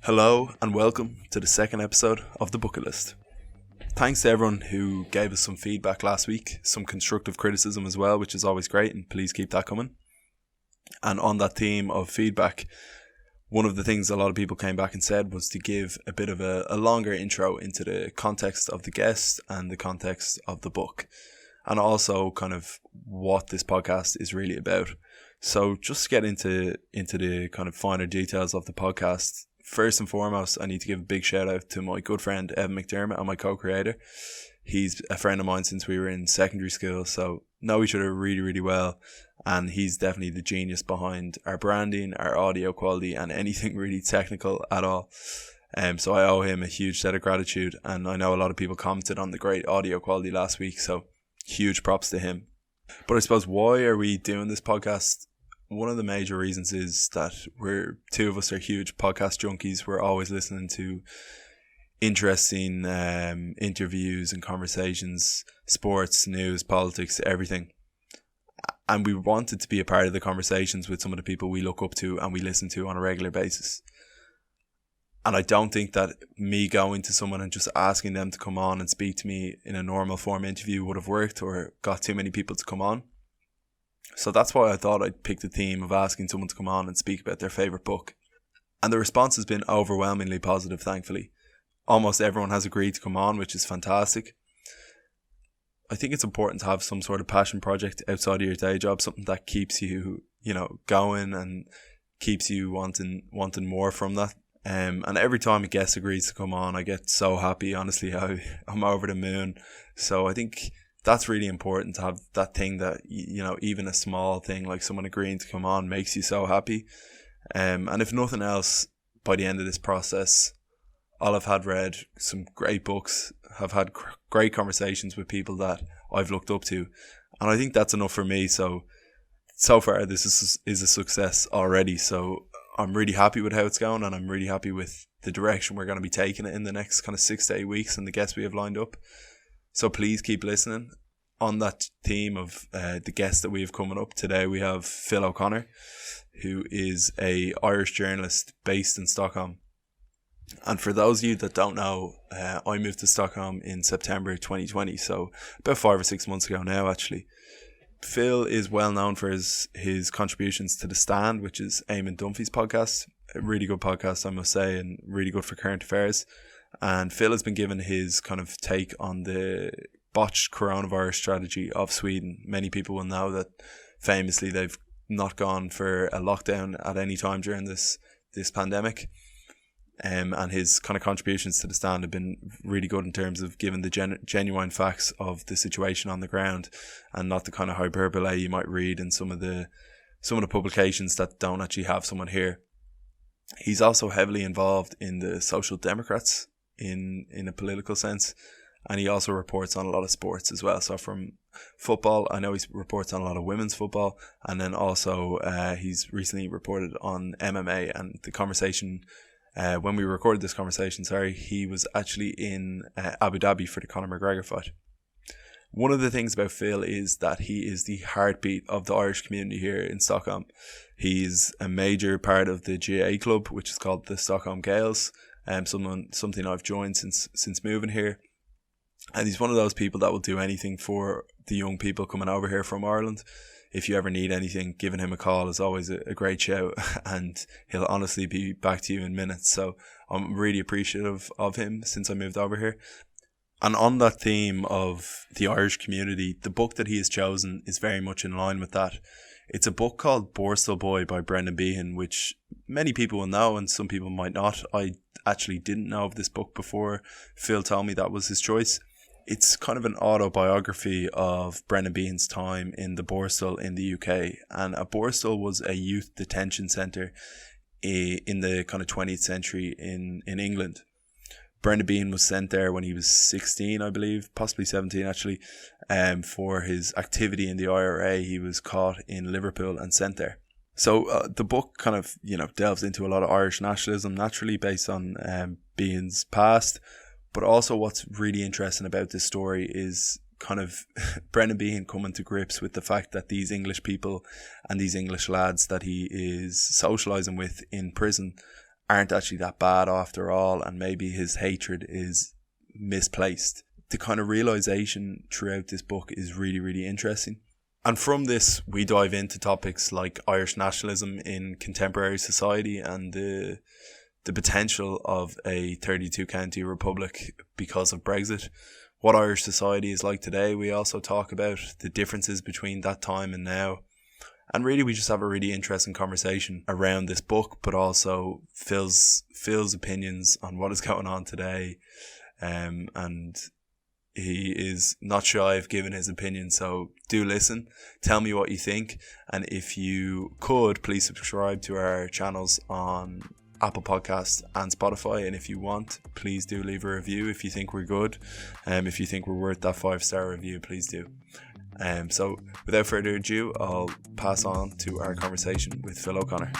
Hello and welcome to the second episode of the Booket List. Thanks to everyone who gave us some feedback last week, some constructive criticism as well, which is always great, and please keep that coming. And on that theme of feedback, one of the things a lot of people came back and said was to give a bit of a longer intro into the context of the guest and the context of the book, and also kind of what this podcast is really about. So just to get into the kind of finer details of the podcast, first and foremost, I need to give a big shout out to my good friend Eoghan McDermott and my co-creator. He's a friend of mine since we were in secondary school, so know each other really, really well. And he's definitely the genius behind our branding, our audio quality, and anything really technical at all. So I owe him a huge set of gratitude. And I know a lot of people commented on the great audio quality last week, so huge props to him. But I suppose, why are we doing this podcast? One of the major reasons is that two of us are huge podcast junkies. We're always listening to interesting interviews and conversations, sports, news, politics, everything. And we wanted to be a part of the conversations with some of the people we look up to and we listen to on a regular basis. And I don't think that me going to someone and just asking them to come on and speak to me in a normal form interview would have worked or got too many people to come on. So that's why I thought I'd pick the theme of asking someone to come on and speak about their favourite book. And the response has been overwhelmingly positive, thankfully. Almost everyone has agreed to come on, which is fantastic. I think it's important to have some sort of passion project outside of your day job, something that keeps you, going and keeps you wanting more from that. And every time a guest agrees to come on, I get so happy, honestly. I'm over the moon. So I think that's really important, to have that thing that, even a small thing like someone agreeing to come on makes you so happy. And if nothing else, by the end of this process, I'll have read some great books, have had great conversations with people that I've looked up to. And I think that's enough for me. So far, this is a success already. So I'm really happy with how it's going, and I'm really happy with the direction we're going to be taking it in the next kind of 6 to 8 weeks and the guests we have lined up. So please keep listening. On that theme of the guests that we have coming up today, we have Phil O'Connor, who is a Irish journalist based in Stockholm. And for those of you that don't know, I moved to Stockholm in September 2020, so about 5 or 6 months ago now, actually. Phil is well known for his contributions to The Stand, which is Eamon Dunphy's podcast. A really good podcast, I must say, and really good for current affairs. And Phil has been given his kind of take on the botched coronavirus strategy of Sweden. Many people will know that famously they've not gone for a lockdown at any time during this pandemic. And his kind of contributions to The Stand have been really good in terms of giving the genuine facts of the situation on the ground, and not the kind of hyperbole you might read in some of the publications that don't actually have someone here. He's also heavily involved in the Social Democrats in a political sense, and he also reports on a lot of sports as well. So from football, I know he reports on a lot of women's football, and then also he's recently reported on MMA. And the conversation, when we recorded this conversation, he was actually in Abu Dhabi for the Conor McGregor fight. One of the things about Phil is that he is the heartbeat of the Irish community here in Stockholm. He's a major part of the GA club, which is called the Stockholm Gaels. Something I've joined since moving here. And he's one of those people that will do anything for the young people coming over here from Ireland. If you ever need anything, giving him a call is always a great shout, and he'll honestly be back to you in minutes. So I'm really appreciative of him since I moved over here. And on that theme of the Irish community, the book that he has chosen is very much in line with that. It's a book called Borstal Boy by Brendan Behan, which many people will know and some people might not. I actually didn't know of this book before Phil told me that was his choice. It's kind of an autobiography of Brendan Behan's time in the Borstal in the UK. And a Borstal was a youth detention centre in the kind of 20th century in England. Brendan Behan was sent there when he was 16, I believe, possibly 17 actually, for his activity in the IRA. He was caught in Liverpool and sent there. So the book kind of, delves into a lot of Irish nationalism, naturally based on Behan's past. But also what's really interesting about this story is kind of Brendan Behan coming to grips with the fact that these English people and these English lads that he is socialising with in prison aren't actually that bad after all, and maybe his hatred is misplaced. The kind of realization throughout this book is really, really interesting. And from this, we dive into topics like Irish nationalism in contemporary society and the potential of a 32 county republic because of Brexit. What Irish society is like today. We also talk about the differences between that time and now. And really, we just have a really interesting conversation around this book, but also Phil's opinions on what is going on today. And he is not shy of giving his opinion, so do listen. Tell me what you think. And if you could, please subscribe to our channels on Apple Podcasts and Spotify. And if you want, please do leave a review if you think we're good. If you think we're worth that 5-star review, please do. So without further ado, I'll pass on to our conversation with Phil O'Connor.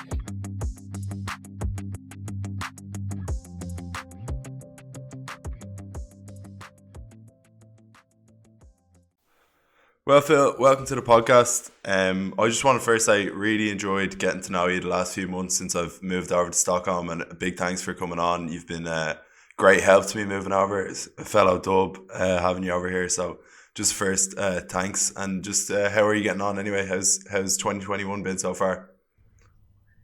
Well, Phil, welcome to the podcast. I just want to first say, really enjoyed getting to know you the last few months since I've moved over to Stockholm, and a big thanks for coming on. You've been great help to me moving over. As a fellow dub, having you over here. So just first, thanks. And just how are you getting on anyway? How's 2021 been so far?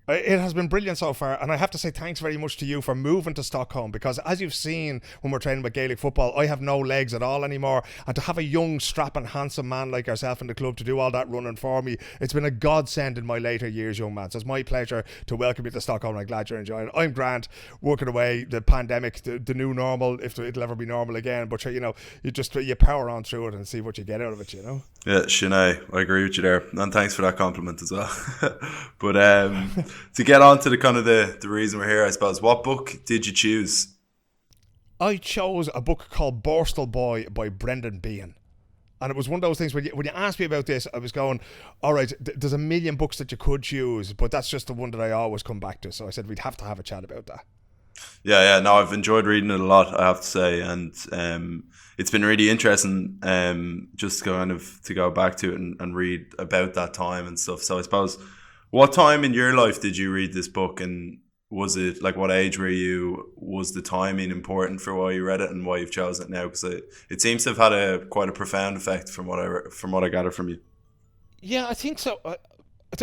It has been brilliant so far, and I have to say thanks very much to you for moving to Stockholm, because as you've seen when we're training with Gaelic football, I have no legs at all anymore, and to have a young, strapping, handsome man like yourself in the club to do all that running for me, it's been a godsend in my later years, young man. So it's my pleasure to welcome you to Stockholm, and I'm glad you're enjoying it. I'm grand, working away, the pandemic, the new normal, if it'll ever be normal again, but you know, you power on through it and see what you get out of it, you know? Yeah, Sinead, I agree with you there, and thanks for that compliment as well. But to get on to the kind of the reason we're here, I suppose, what book did you choose? I chose a book called Borstal Boy by Brendan Behan. And it was one of those things, when you asked me about this, I was going, all right, there's a million books that you could choose, but that's just the one that I always come back to. So I said we'd have to have a chat about that. Yeah, no, I've enjoyed reading it a lot, I have to say, and it's been really interesting just kind of to go back to it and read about that time and stuff. So I suppose, what time in your life did you read this book, and was it, like, what age were you? Was the timing important for why you read it and why you've chosen it now? Because it seems to have had quite a profound effect from what I gather from you. Yeah, I think so.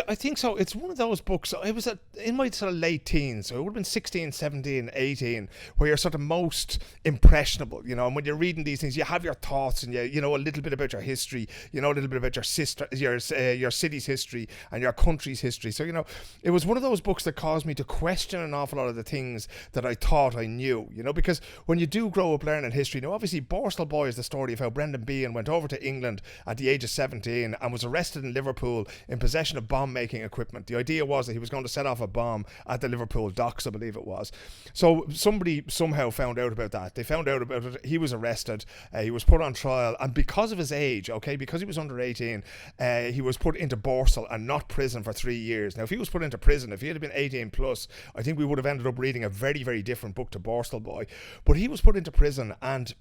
I think so. It's one of those books. I was in my sort of late teens, so it would have been 16, 17, 18, where you're sort of most impressionable, you know. And when you're reading these things, you have your thoughts, and you know a little bit about your history, you know a little bit about your city's history and your country's history. So, you know, it was one of those books that caused me to question an awful lot of the things that I thought I knew, you know, because when you do grow up learning history, now obviously Borstal Boy is the story of how Brendan Behan went over to England at the age of 17 and was arrested in Liverpool in possession of bomb-making equipment. The idea was that he was going to set off a bomb at the Liverpool docks, I believe it was. So somebody somehow found out about that. They found out about it. He was arrested. He was put on trial. And because of his age, because he was under 18, he was put into Borstal and not prison for 3 years. Now, if he was put into prison, if he had been 18 plus, I think we would have ended up reading a very, very different book to Borstal Boy. But he was put into prison, and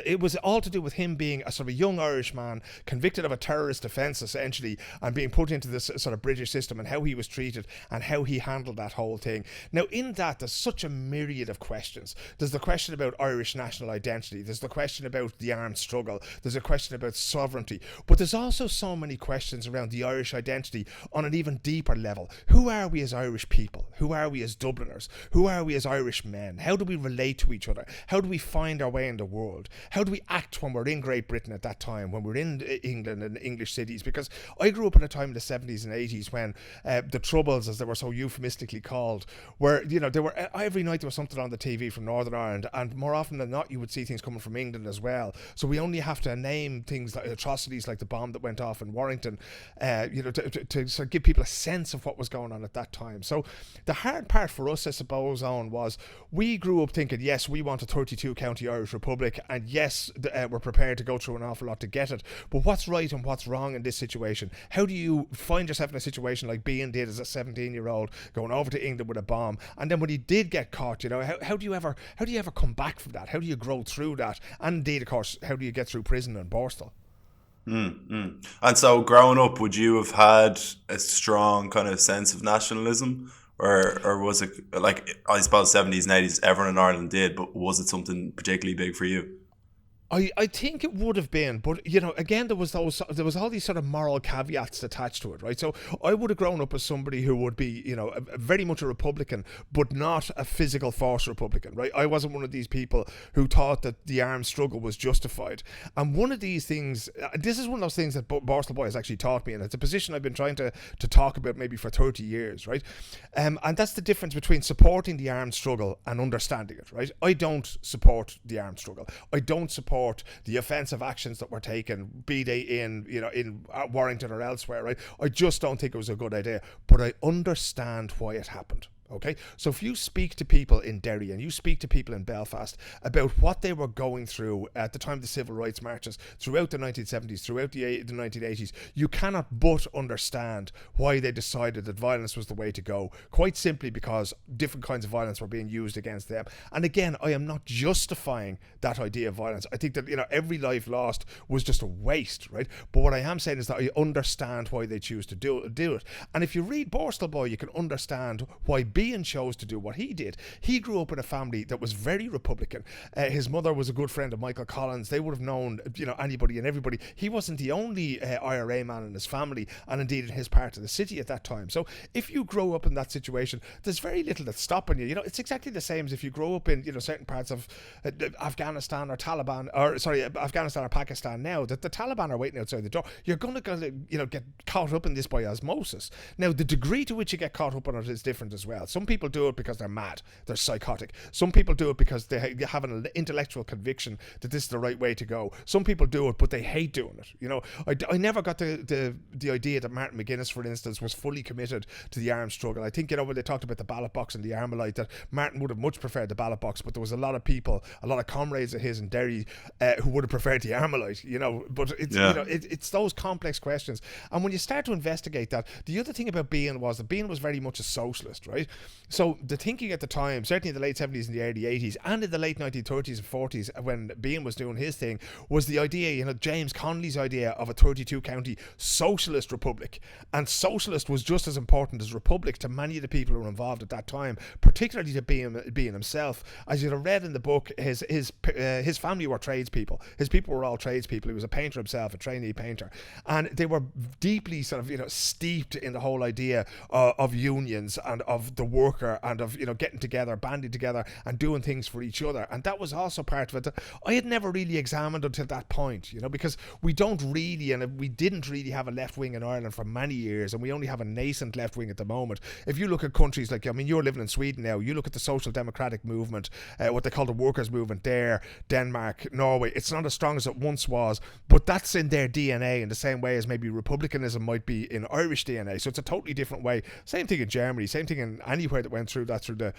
it was all to do with him being a sort of young Irish man convicted of a terrorist offence, essentially, and being put into this sort of British system, and how he was treated and how he handled that whole thing. Now, in that, there's such a myriad of questions. There's the question about Irish national identity. There's the question about the armed struggle. There's a question about sovereignty. But there's also so many questions around the Irish identity on an even deeper level. Who are we as Irish people? Who are we as Dubliners? Who are we as Irish men? How do we relate to each other? How do we find our way in the world? How do we act when we're in Great Britain at that time, when we're in England and English cities? Because I grew up in a time in the 70s and 80s when the Troubles, as they were so euphemistically called, were, you know, every night there was something on the TV from Northern Ireland, and more often than not you would see things coming from England as well. So we only have to name things like atrocities like the bomb that went off in Warrington, to sort of give people a sense of what was going on at that time. So the hard part for us, I suppose, Eoghan, was we grew up thinking, yes, we want a 32 county Irish Republic, and yes, we're prepared to go through an awful lot to get it. But what's right and what's wrong in this situation? How do you find yourself in a situation like Behan did as a 17-year-old going over to England with a bomb? And then when he did get caught, you know, how do you ever come back from that? How do you grow through that? And indeed, of course, how do you get through prison in Borstal? And so growing up, would you have had a strong kind of sense of nationalism, or was it like, I suppose 70s and 80s everyone in Ireland did, but was it something particularly big for you? I think it would have been, but again, there was all these sort of moral caveats attached to it, right? So I would have grown up as somebody who would be, very much a Republican, but not a physical force Republican, right? I wasn't one of these people who thought that the armed struggle was justified. And one of these things, this is one of those things that Borstal Boy has actually taught me, and it's a position I've been trying to talk about maybe for 30 years, right? And that's the difference between supporting the armed struggle and understanding it, right? I don't support the armed struggle. I don't support the offensive actions that were taken, be they in Warrington or elsewhere, right? I just don't think it was a good idea, but I understand why it happened. Okay, so if you speak to people in Derry and you speak to people in Belfast about what they were going through at the time of the civil rights marches throughout the 1970s, throughout the 1980s, you cannot but understand why they decided that violence was the way to go, quite simply because different kinds of violence were being used against them. And again, I am not justifying that idea of violence. I think that every life lost was just a waste, right? But what I am saying is that I understand why they choose to do it. And if you read Borstal Boy, you can understand why Behan chose to do what he did. He grew up in a family that was very Republican. His mother was a good friend of Michael Collins. They would have known, anybody and everybody. He wasn't the only IRA man in his family, and indeed in his part of the city at that time. So if you grow up in that situation, there's very little that's stopping you. It's exactly the same as if you grow up in, certain parts of Afghanistan or Afghanistan or Pakistan now, that the Taliban are waiting outside the door. You're going to, get caught up in this by osmosis. Now, the degree to which you get caught up on it is different as well. Some people do it because they're mad, they're psychotic. Some people do it because they have an intellectual conviction that this is the right way to go. Some people do it, but they hate doing it. I never got the idea that Martin McGuinness, for instance, was fully committed to the armed struggle. I think, when they talked about the ballot box and the Armalite, that Martin would have much preferred the ballot box, but there was a lot of people, a lot of comrades of his in Derry who would have preferred the Armalite, but it's, it's those complex questions. And when you start to investigate that, the other thing about Behan was that Behan was very much a socialist, right? So the thinking at the time, certainly in the late 70s and the early 80s, and in the late 1930s and 40s, when Behan was doing his thing, was the idea, James Connolly's idea of a 32-county socialist republic. And socialist was just as important as republic to many of the people who were involved at that time, particularly to Behan himself. As you'd have read in the book, his family were tradespeople. His people were all tradespeople. He was a painter himself, a trainee painter. And they were deeply sort of, steeped in the whole idea of unions and of the worker and of getting together, banding together and doing things for each other. And that was also part of it that I had never really examined until that point, because we don't really, and we didn't really have a left wing in Ireland for many years, and we only have a nascent left wing at the moment. If you look at countries like, you're living in Sweden now, you look at the social democratic movement, what they call the workers movement there, Denmark, Norway, it's not as strong as it once was, but that's in their DNA in the same way as maybe republicanism might be in Irish DNA. So it's a totally different way. Same thing in Germany, same thing in anywhere that went through that through the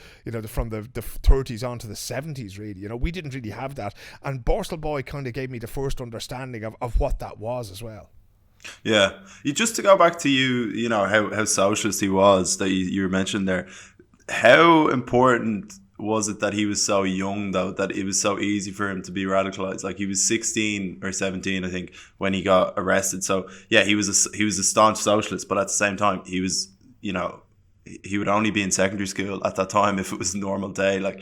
from the 30s on to the 70s, really. We didn't really have that, and Borstal Boy kind of gave me the first understanding of what that was as well. Yeah, just to go back to how socialist he was that you were mentioning there. How important was it that he was so young, though, that it was so easy for him to be radicalized? Like, he was 16 or 17, I think, when he got arrested. So yeah, he was a staunch socialist, but at the same time, he was, he would only be in secondary school at that time if it was a normal day. Like,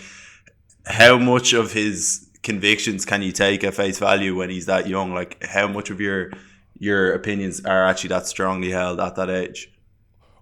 how much of his convictions can you take at face value when he's that young? Like, how much of your opinions are actually that strongly held at that age?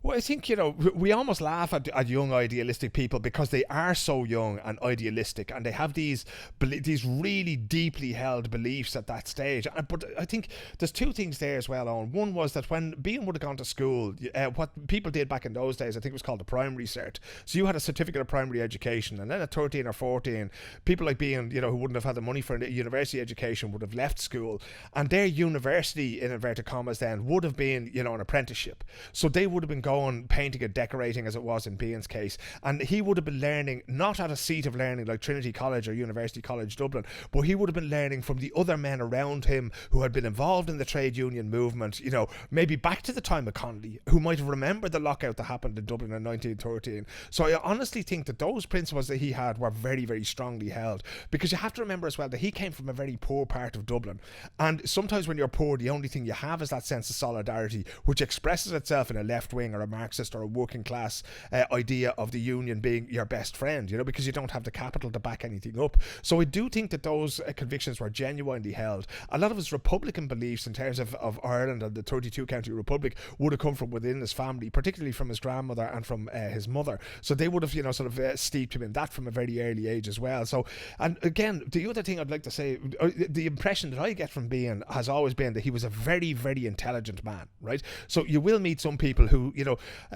Well, I think, we almost laugh at young idealistic people because they are so young and idealistic, and they have these really deeply held beliefs at that stage. But I think there's two things there as well, Owen. One was that when Behan would have gone to school, what people did back in those days, I think it was called the primary cert. So you had a certificate of primary education, and then at 13 or 14, people like Behan, who wouldn't have had the money for a university education, would have left school, and their university, in inverted commas then, would have been, an apprenticeship. So they would have been going painting and decorating, as it was in Behan's case, and he would have been learning not at a seat of learning like Trinity College or University College Dublin, but he would have been learning from the other men around him who had been involved in the trade union movement, maybe back to the time of Connolly, who might have remembered the lockout that happened in Dublin in 1913. So I honestly think that those principles that he had were very, very strongly held, because you have to remember as well that he came from a very poor part of Dublin, and sometimes when you're poor, the only thing you have is that sense of solidarity, which expresses itself in a left wing or or a Marxist or a working class idea of the union being your best friend, because you don't have the capital to back anything up. So I do think that those convictions were genuinely held. A lot of his Republican beliefs in terms of Ireland and the 32 county republic would have come from within his family, particularly from his grandmother and from his mother. So they would have, steeped him in that from a very early age as well. So, and again, the other thing I'd like to say, the impression that I get from Behan has always been that he was a very, very intelligent man, right? So you will meet some people who,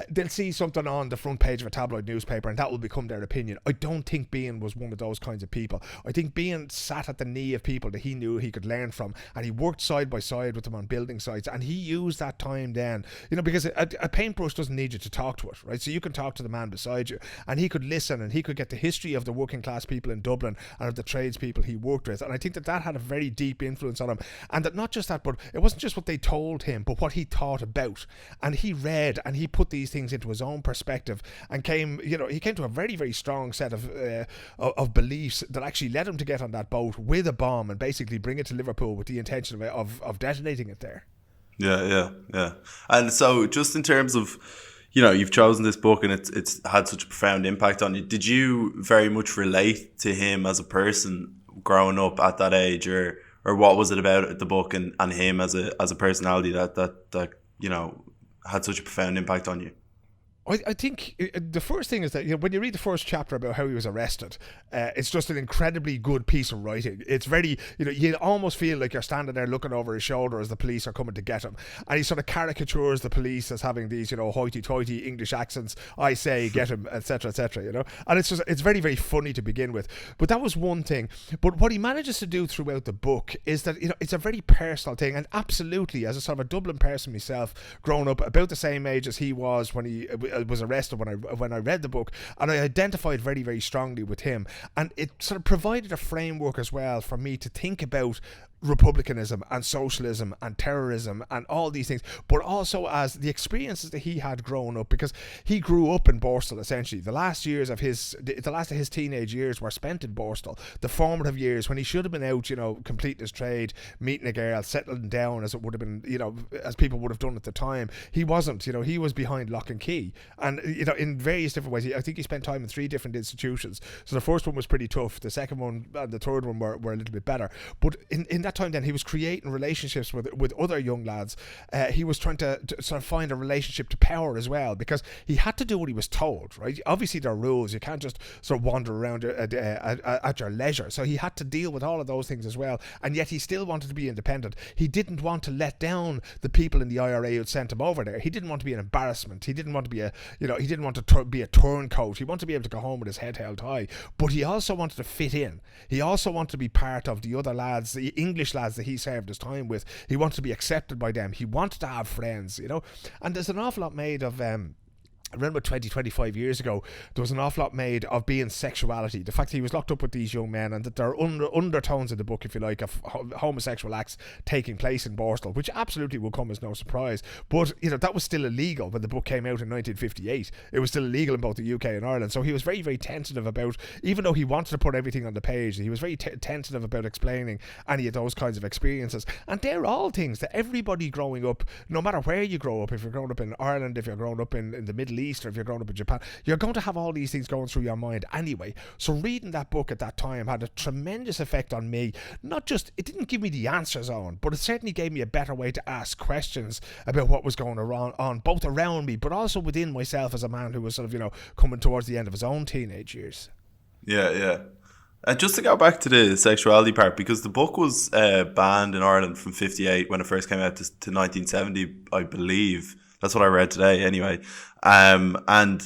they'll see something on the front page of a tabloid newspaper and that will become their opinion. I don't think Behan was one of those kinds of people. I think Behan sat at the knee of people that he knew he could learn from, and he worked side by side with them on building sites, and he used that time then, because a paintbrush doesn't need you to talk to it, right? So you can talk to the man beside you, and he could listen, and he could get the history of the working class people in Dublin and of the tradespeople he worked with. And I think that had a very deep influence on him, and that not just that, but it wasn't just what they told him, but what he thought about. And he read and he put these things into his own perspective, and he came to a very, very strong set of beliefs that actually led him to get on that boat with a bomb and basically bring it to Liverpool with the intention of detonating it there. Yeah. And so just in terms of, you've chosen this book and it's had such a profound impact on you. Did you very much relate to him as a person growing up at that age, or what was it about the book and him as a personality that had such a profound impact on you? I think the first thing is that when you read the first chapter about how he was arrested, it's just an incredibly good piece of writing. It's very, you almost feel like you're standing there looking over his shoulder as the police are coming to get him, and he sort of caricatures the police as having these, hoity-toity English accents. I say, get him, etc., etc. And it's very, very funny to begin with. But that was one thing. But what he manages to do throughout the book is that it's a very personal thing, and absolutely, as a sort of a Dublin person myself, growing up about the same age as he was when he was arrested, when I read the book, and I identified very, very strongly with him, and it sort of provided a framework as well for me to think about republicanism and socialism and terrorism and all these things, but also as the experiences that he had growing up, because he grew up in Borstal essentially. The last of his teenage years were spent in Borstal, the formative years when he should have been out, completing his trade, meeting a girl, settling down as it would have been, as people would have done at the time. He wasn't, he was behind lock and key, and in various different ways. I think he spent time in 3 different institutions. So the first one was pretty tough, the second one and the third one were a little bit better, but in that time then he was creating relationships with other young lads. He was trying to sort of find a relationship to power as well, because he had to do what he was told, right? Obviously there are rules, you can't just sort of wander around at your leisure, so he had to deal with all of those things as well, and yet he still wanted to be independent. He didn't want to let down the people in the IRA who had sent him over there. He didn't want to be an embarrassment. He didn't want to be he didn't want to be a turncoat. He wanted to be able to go home with his head held high, but he also wanted to fit in. He also wanted to be part of the other lads, the English lads that he served his time with. He wanted to be accepted by them. He wanted to have friends, and there's an awful lot made of around about 25 years ago, there was an awful lot made of Behan's sexuality, the fact that he was locked up with these young men, and that there are undertones in the book, if you like, of homosexual acts taking place in Borstal, which absolutely will come as no surprise. But that was still illegal when the book came out in 1958. It was still illegal in both the UK and Ireland. So he was very, very tentative about, even though he wanted to put everything on the page, he was very tentative about explaining any of those kinds of experiences. And they're all things that everybody growing up, no matter where you grow up, if you're growing up in Ireland, if you're growing up in the Middle East, or if you're growing up in Japan, you're going to have all these things going through your mind anyway. So reading that book at that time had a tremendous effect on me. Not just, it didn't give me the answers on, but it certainly gave me a better way to ask questions about what was going on both around me, but also within myself as a man who was sort of, coming towards the end of his own teenage years. Yeah. And just to go back to the sexuality part, because the book was banned in Ireland from 58 when it first came out to 1970, I believe. That's what I read today anyway. And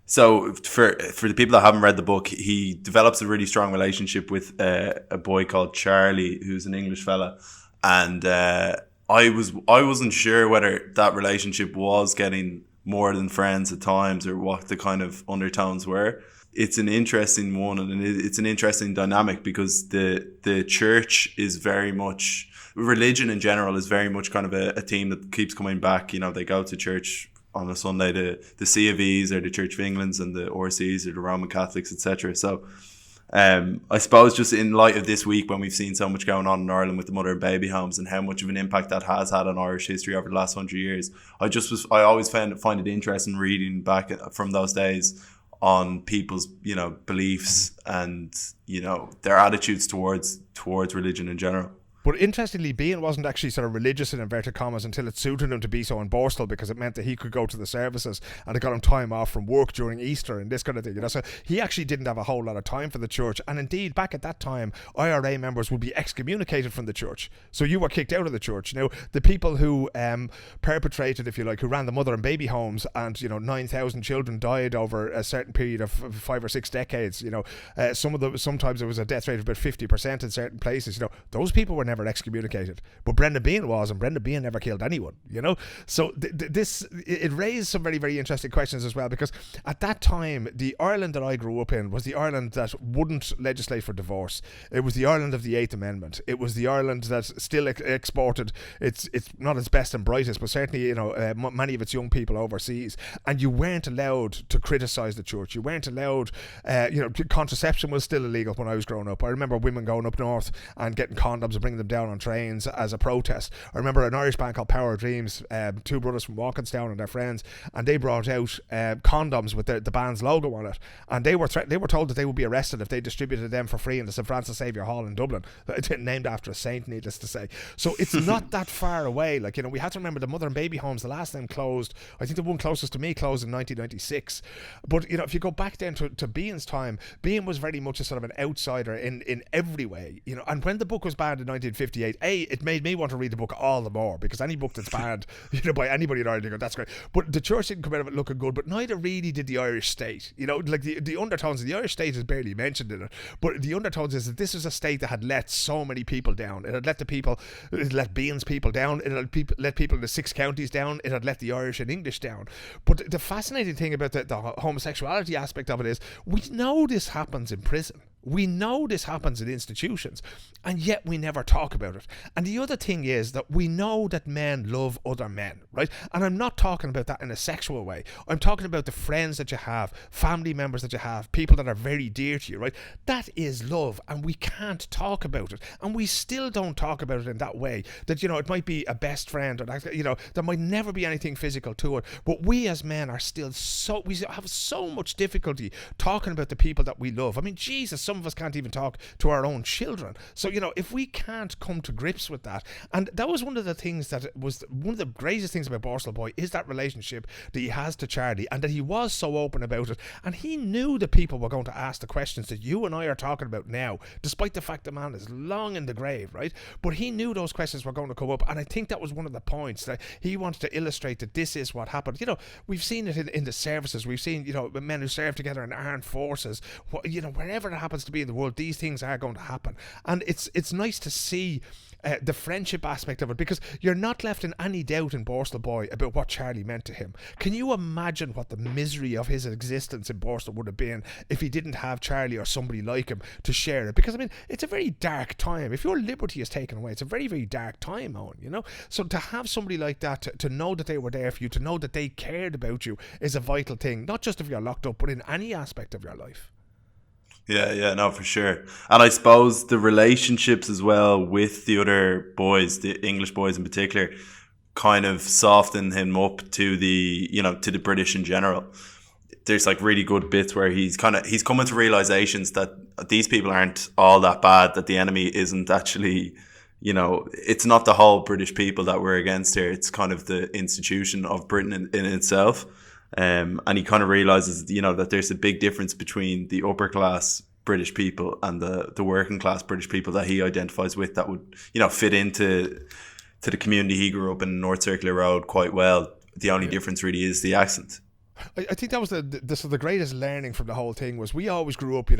so for the people that haven't read the book, he develops a really strong relationship with a boy called Charlie, who's an English fella. And I wasn't sure whether that relationship was getting more than friends at times, or what the kind of undertones were. It's an interesting one, and it's an interesting dynamic, because the church is very much, religion in general is very much kind of a theme that keeps coming back. They go to church on a Sunday, the C of E's or the Church of England's, and the RC's or the Roman Catholics, etc. So I suppose just in light of this week when we've seen so much going on in Ireland with the mother and baby homes and how much of an impact that has had on Irish history over the last 100 years, I always find it interesting reading back from those days on people's, beliefs and, their attitudes towards religion in general. But interestingly, Behan wasn't actually sort of religious in inverted commas until it suited him to be so in Borstal, because it meant that he could go to the services and it got him time off from work during Easter and this kind of thing. So he actually didn't have a whole lot of time for the church. And indeed, back at that time, IRA members would be excommunicated from the church. So you were kicked out of the church. Now, the people who perpetrated, if you like, who ran the mother and baby homes, and 9,000 children died over a certain period of 5 or 6 decades. Sometimes it was a death rate of about 50% in certain places. Those people were never excommunicated, but Brendan Behan was, and Brendan Behan never killed anyone. So it raised some very, very interesting questions as well, because at that time the Ireland that I grew up in was the Ireland that wouldn't legislate for divorce. It was the Ireland of the 8th Amendment. It was the Ireland that still exported it's not its best and brightest, but certainly many of its young people overseas, and you weren't allowed to criticize the church. You weren't allowed contraception was still illegal when I was growing up. I remember women going up north and getting condoms and bringing them down on trains as a protest. I remember an Irish band called Power of Dreams, 2 brothers from Walkinstown and their friends, and they brought out condoms with the band's logo on it, and they were told that they would be arrested if they distributed them for free in the St Francis Xavier Hall in Dublin, named after a saint, needless to say. So it's not that far away. We had to remember the mother and baby homes, the last time closed, I think the one closest to me closed in 1996. But if you go back then to Behan's time, Behan was very much a sort of an outsider in every way. And when the book was banned in 1958, it made me want to read the book all the more, because any book that's banned by anybody in Ireland, that's great. But the church didn't come out of it looking good, but neither really did the Irish state. The undertones of the Irish state is barely mentioned in it, but the undertones is that this is a state that had let so many people down. It had let Behan's people down, it had let people in the 6 counties down, it had let the Irish and English down. But the fascinating thing about the homosexuality aspect of it is, we know this happens in prison. We know this happens in institutions, and yet we never talk about it. And the other thing is that we know that men love other men, right? And I'm not talking about that in a sexual way. I'm talking about the friends that you have, family members that you have, people that are very dear to you, right? That is love, and we can't talk about it. And we still don't talk about it in that way, that, it might be a best friend, or that, there might never be anything physical to it. But we as men are still we have so much difficulty talking about the people that we love. I mean, Jesus, some of us can't even talk to our own children. So, if we can't come to grips with that, and that was one of the things that was one of the greatest things about Borstal Boy, is that relationship that he has to Charlie, and that he was so open about it, and he knew that people were going to ask the questions that you and I are talking about now, despite the fact the man is long in the grave, right? But he knew those questions were going to come up, and I think that was one of the points that he wanted to illustrate, that this is what happened. We've seen it in the services, we've seen, men who serve together in armed forces, wherever it happens to be in the world, these things are going to happen. And it's nice to see the friendship aspect of it, because you're not left in any doubt in Borstal Boy about what Charlie meant to him. Can you imagine what the misery of his existence in Borstal would have been if he didn't have Charlie or somebody like him to share it? Because, I mean, it's a very dark time. If your liberty is taken away, it's a very, very dark time, Eoghan, So to have somebody like that, to know that they were there for you, to know that they cared about you, is a vital thing, not just if you're locked up, but in any aspect of your life. Yeah, no, for sure. And I suppose the relationships as well with the other boys, the English boys in particular, kind of softened him up to the, to the British in general. There's really good bits where he's coming to realizations that these people aren't all that bad, that the enemy isn't actually, it's not the whole British people that we're against here. It's kind of the institution of Britain in itself. And he kind of realizes, that there's a big difference between the upper class British people and the working class British people that he identifies with, that would, fit into the community he grew up in, North Circular Road, quite well. The only difference really is the accent. I think that was the greatest learning from the whole thing, was we always grew up,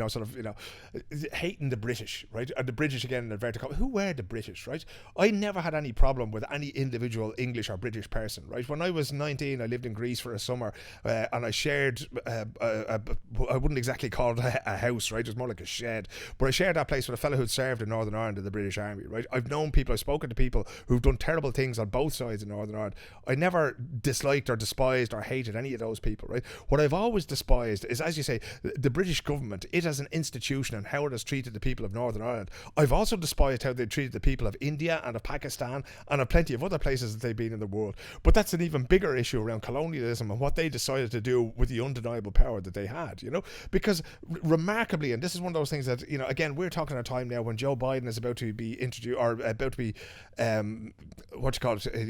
hating the British, right? And the British, again, in inverted commas, who were the British, right? I never had any problem with any individual English or British person, right? When I was 19, I lived in Greece for a summer, and I shared, I wouldn't exactly call it a house, right? It was more like a shed, but I shared that place with a fellow who'd served in Northern Ireland in the British Army, right? I've spoken to people who've done terrible things on both sides in Northern Ireland. I never disliked or despised or hated any of those people, people, right? What I've always despised is, as you say, the British government, it as an institution and how it has treated the people of Northern Ireland. I've also despised how they treated the people of India and of Pakistan and of plenty of other places that they've been in the world. But that's an even bigger issue around colonialism and what they decided to do with the undeniable power that they had, you know? Because remarkably, and this is one of those things that, you know, again, we're talking at a time now when Joe Biden is about to be introduced, or about to be,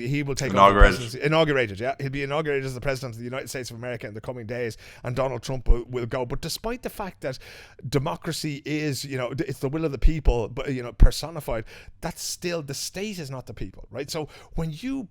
he will take inaugurated, yeah. He'll be inaugurated as the president of the United States of America in the coming days, and Donald Trump will go. But despite the fact that democracy is, you know, it's the will of the people, but, you know, personified, that's still, the state is not the people, right? So when you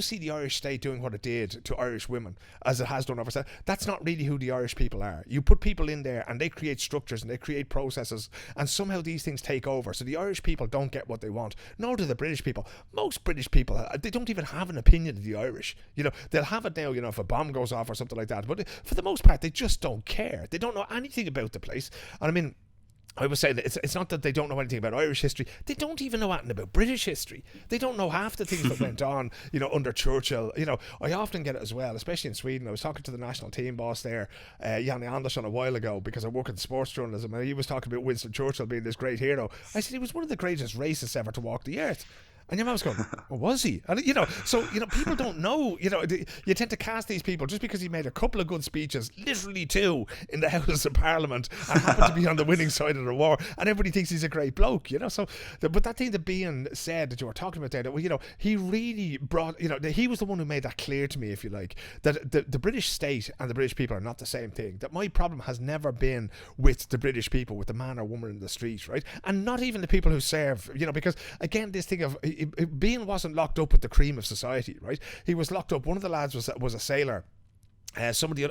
see the Irish state doing what it did to Irish women, as it has done over, that's not really who the Irish people are. You put people in there and they create structures and they create processes, and somehow these things take over. So the Irish people don't get what they want, nor do the British people. Most British people, they don't even have an opinion of the Irish. You know, they'll have it now, you know, if a bomb goes off or something like that. But for the most part, they just don't care. They don't know anything about the place. And I mean, I was saying that it's not that they don't know anything about Irish history. They don't even know anything about British history. They don't know half the things that went on, you know, under Churchill. You know, I often get it as well, especially in Sweden. I was talking to the national team boss there, Janne Andersson, a while ago, because I work in sports journalism, and he was talking about Winston Churchill being this great hero. I said he was one of the greatest racists ever to walk the earth. And your mom's going, well, was he? And, you know, so, you know, people don't know, you know, you tend to cast these people just because he made a couple of good speeches, literally 2, in the House of Parliament, and happened to be on the winning side of the war, and everybody thinks he's a great bloke, you know. So, but that thing that Behan said that you were talking about there, that, you know, he really brought, you know, he was the one who made that clear to me, if you like, that the British state and the British people are not the same thing. That my problem has never been with the British people, with the man or woman in the street, right? And not even the people who serve, you know, because, again, this thing of, Behan wasn't locked up with the cream of society, right? He was locked up. One of the lads was a sailor.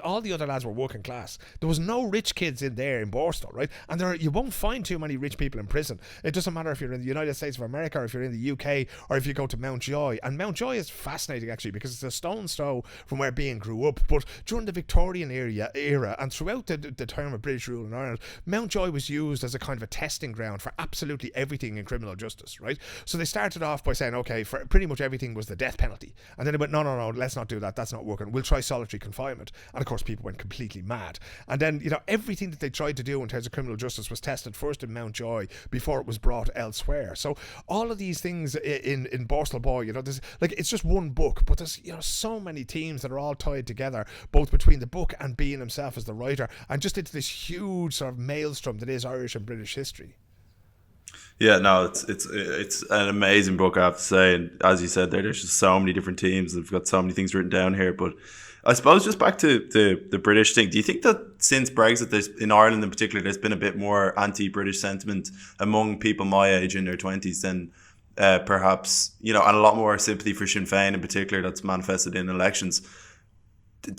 All the other lads were working class. There was no rich kids in there in Borstal, right? And you won't find too many rich people in prison. It doesn't matter if you're in the United States of America, or if you're in the UK, or if you go to Mountjoy. And Mountjoy is fascinating, actually, because it's a stone's throw from where Behan grew up. But during the Victorian era and throughout the term of British rule in Ireland, Mountjoy was used as a kind of a testing ground for absolutely everything in criminal justice, right? So they started off by saying, okay, for pretty much everything was the death penalty. And then they went, no, let's not do that. That's not working. We'll try solitary confinement. And of course people went completely mad. And then, you know, everything that they tried to do in terms of criminal justice was tested first in Mountjoy before it was brought elsewhere. So all of these things in Borstal Boy, you know, there's, like, it's just one book, but there's, you know, so many themes that are all tied together, both between the book and Behan himself as the writer, and just into this huge sort of maelstrom that is Irish and British history. Yeah, no, it's an amazing book, I have to say. And as you said there's just so many different teams. I've got so many things written down here. But I suppose just back to the British thing, do you think that since Brexit, in Ireland in particular, there's been a bit more anti-British sentiment among people my age in their 20s than perhaps, you know, and a lot more sympathy for Sinn Féin in particular that's manifested in elections?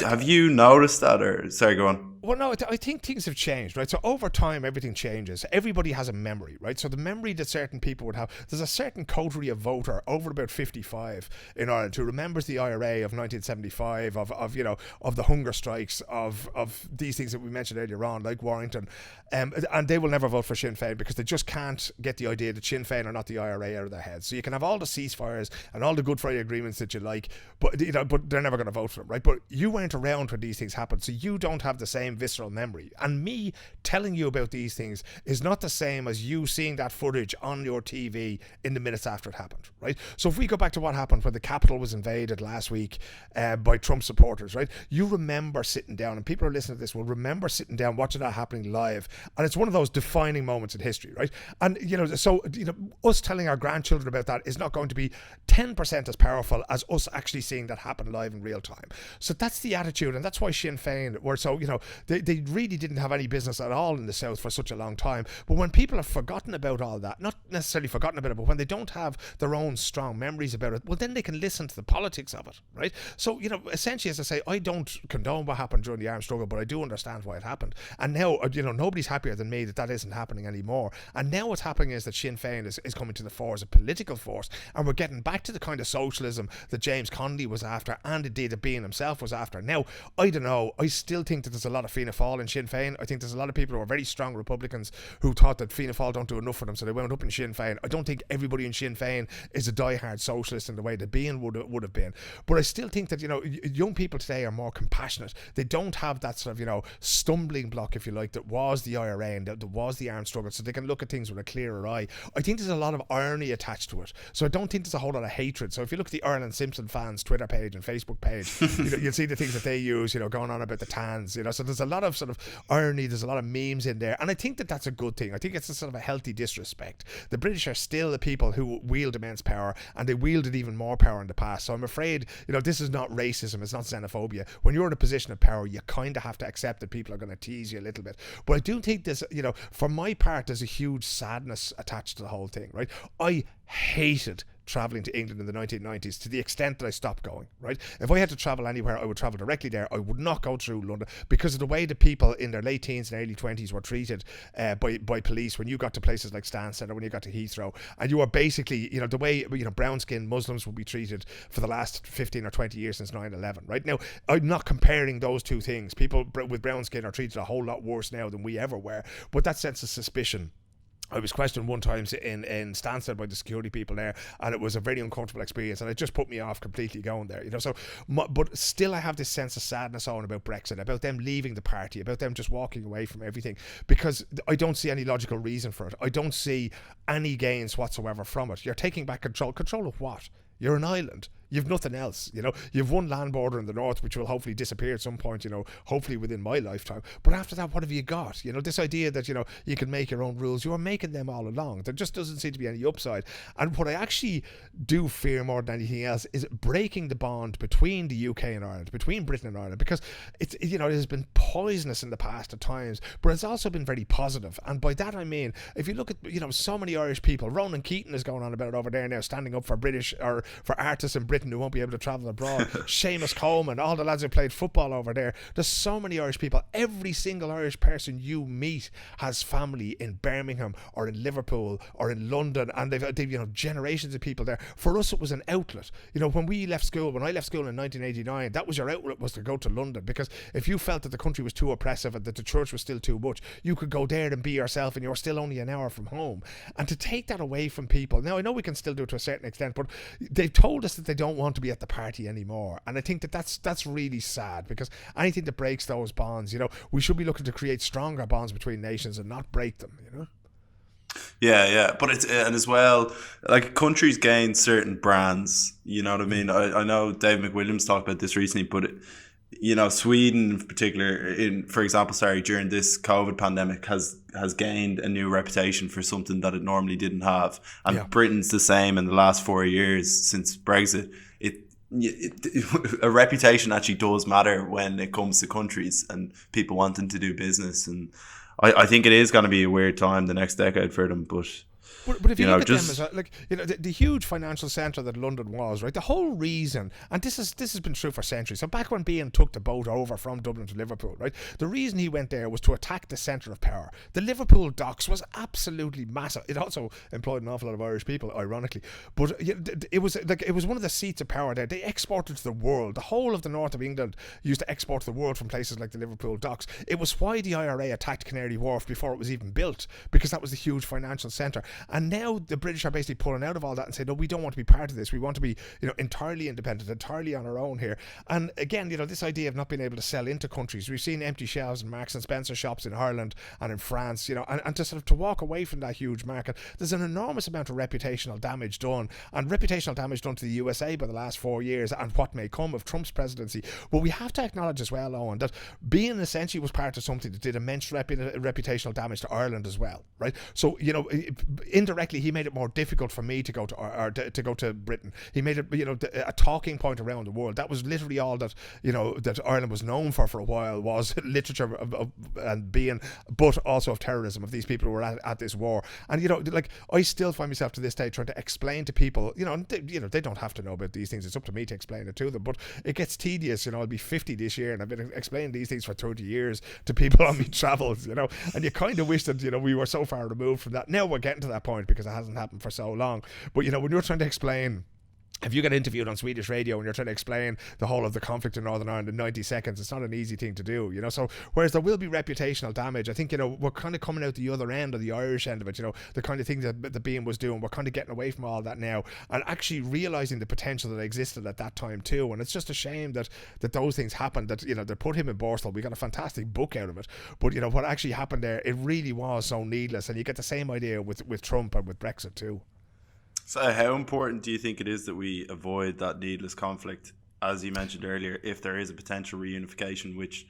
Have you noticed that? Or sorry, go on. Well, no, I think things have changed, right? So over time, everything changes. Everybody has a memory, right? So the memory that certain people would have, there's a certain coterie of voter over about 55 in Ireland who remembers the IRA of 1975, of you know, of the hunger strikes, of these things that we mentioned earlier on, like Warrington, and they will never vote for Sinn Féin because they just can't get the idea that Sinn Féin are not the IRA out of their heads. So you can have all the ceasefires and all the Good Friday agreements that you like, but you know, but they're never going to vote for them, right? But you weren't around when these things happened, so you don't have the same visceral memory. And me telling you about these things is not the same as you seeing that footage on your TV in the minutes after it happened, right? So if we go back to what happened when the Capitol was invaded last week by Trump supporters, right? You remember sitting down, and people who are listening to this will remember sitting down watching that happening live, and it's one of those defining moments in history, right? And you know, so you know, us telling our grandchildren about that is not going to be 10% as powerful as us actually seeing that happen live in real time. So that's the attitude, and that's why Sinn Féin were so, you know, they really didn't have any business at all in the South for such a long time. But when people have forgotten about all that, not necessarily forgotten about it, but when they don't have their own strong memories about it, well, then they can listen to the politics of it, right? So, you know, essentially, as I say, I don't condone what happened during the armed struggle, but I do understand why it happened. And now, you know, nobody's happier than me that isn't happening anymore. And now what's happening is that Sinn Féin is coming to the fore as a political force, and we're getting back to the kind of socialism that James Connolly was after, and indeed that Behan himself was after. Now, I don't know, I still think that there's a lot of of Fianna Fáil and Sinn Féin. I think there's a lot of people who are very strong Republicans who thought that Fianna Fáil don't do enough for them, so they wound up in Sinn Féin. I don't think everybody in Sinn Féin is a diehard socialist in the way that Behan would have been. But I still think that, young people today are more compassionate. They don't have that sort of, stumbling block, if you like, that was the IRA and that was the armed struggle, so they can look at things with a clearer eye. I think there's a lot of irony attached to it. So I don't think there's a whole lot of hatred. So if you look at the Ireland Simpson fans Twitter page and Facebook page, you'll see the things that they use, going on about the tans, so there's a lot of sort of irony, there's a lot of memes in there, and I think that that's a good thing. I think it's a sort of a healthy disrespect. The British are still the people who wield immense power, and they wielded even more power in the past. So I'm afraid, this is not racism, it's not xenophobia. When you're in a position of power, you kind of have to accept that people are going to tease you a little bit. But I do think there's, for my part, there's a huge sadness attached to the whole thing, right? I hated travelling to England in the 1990s to the extent that I stopped going, right? If I had to travel anywhere, I would travel directly there. I would not go through London because of the way the people in their late teens and early 20s were treated by police when you got to places like Stansted or when you got to Heathrow. And you were basically, the way, brown-skinned Muslims would be treated for the last 15 or 20 years since 9/11, right? Now, I'm not comparing those two things. People with brown skin are treated a whole lot worse now than we ever were. But that sense of suspicion, I was questioned one time in Stansted by the security people there, and it was a very uncomfortable experience, and it just put me off completely going there, So, but still, I have this sense of sadness on about Brexit, about them leaving the party, about them just walking away from everything, because I don't see any logical reason for it. I don't see any gains whatsoever from it. You're taking back control. Control of what? You're an island. You've nothing else, You've one land border in the north, which will hopefully disappear at some point, hopefully within my lifetime. But after that, what have you got? This idea that, you can make your own rules, you are making them all along. There just doesn't seem to be any upside. And what I actually do fear more than anything else is breaking the bond between the UK and Ireland, between Britain and Ireland, because it's, it has been poisonous in the past at times, but it's also been very positive. And by that I mean, if you look at, so many Irish people, Ronan Keating is going on about it over there now, standing up for British or for artists in Britain who won't be able to travel abroad. Seamus Coleman, all the lads who played football over there. There's so many Irish people. Every single Irish person you meet has family in Birmingham or in Liverpool or in London, and they've generations of people there. For us, it was an outlet. When I left school in 1989, that was your outlet, was to go to London, because if you felt that the country was too oppressive and that the church was still too much, you could go there and be yourself, and you're still only an hour from home. And to take that away from people, now I know we can still do it to a certain extent, but they've told us that they don't want to be at the party anymore, and I think that's really sad, because anything that breaks those bonds, we should be looking to create stronger bonds between nations and not break them. Yeah, but it's, and as well, like, countries gain certain brands, you know what I mean? I know Dave McWilliams talked about this recently, but Sweden in particular, during this COVID pandemic has gained a new reputation for something that it normally didn't have, and Britain's the same in the last 4 years since Brexit. A reputation actually does matter when it comes to countries and people wanting to do business, and I think it is going to be a weird time the next decade for them, but But if you look at them as the huge financial centre that London was, right? The whole reason, and this has been true for centuries. So back when Behan took the boat over from Dublin to Liverpool, right? The reason he went there was to attack the centre of power. The Liverpool docks was absolutely massive. It also employed an awful lot of Irish people, ironically. But it was one of the seats of power there. They exported to the world. The whole of the north of England used to export to the world from places like the Liverpool docks. It was why the IRA attacked Canary Wharf before it was even built, because that was the huge financial centre. And now the British are basically pulling out of all that and saying, no, we don't want to be part of this. We want to be, entirely independent, entirely on our own here. And again, this idea of not being able to sell into countries. We've seen empty shelves in Marks and Spencer shops in Ireland and in France, and to sort of to walk away from that huge market, there's an enormous amount of reputational damage done, and reputational damage done to the USA by the last 4 years and what may come of Trump's presidency. But we have to acknowledge as well, Eoghan, that Behan essentially was part of something that did immense reputational damage to Ireland as well, right? So, indirectly, he made it more difficult for me to go to Britain. He made it, a talking point around the world. That was literally all that, that Ireland was known for a while, was literature and Behan, but also of terrorism, of these people who were at this war. And, I still find myself to this day trying to explain to people, they don't have to know about these things. It's up to me to explain it to them, but it gets tedious. I'll be 50 this year and I've been explaining these things for 30 years to people on my travels, and you kind of wish that, we were so far removed from that. Now we're getting to that point because it hasn't happened for so long. But, when you're trying to explain if you get interviewed on Swedish radio and you're trying to explain the whole of the conflict in Northern Ireland in 90 seconds, it's not an easy thing to do, you know. So whereas there will be reputational damage, I think, you know, we're kind of coming out the other end, or the Irish end of it, you know, the kind of things that the Behan was doing. We're kind of getting away from all that now and actually realising the potential that existed at that time too. And it's just a shame that those things happened, that, you know, they put him in Borstal. We got a fantastic book out of it. But, you know, what actually happened there, it really was so needless. And you get the same idea with Trump and with Brexit too. So how important do you think it is that we avoid that needless conflict, as you mentioned earlier, if there is a potential reunification, which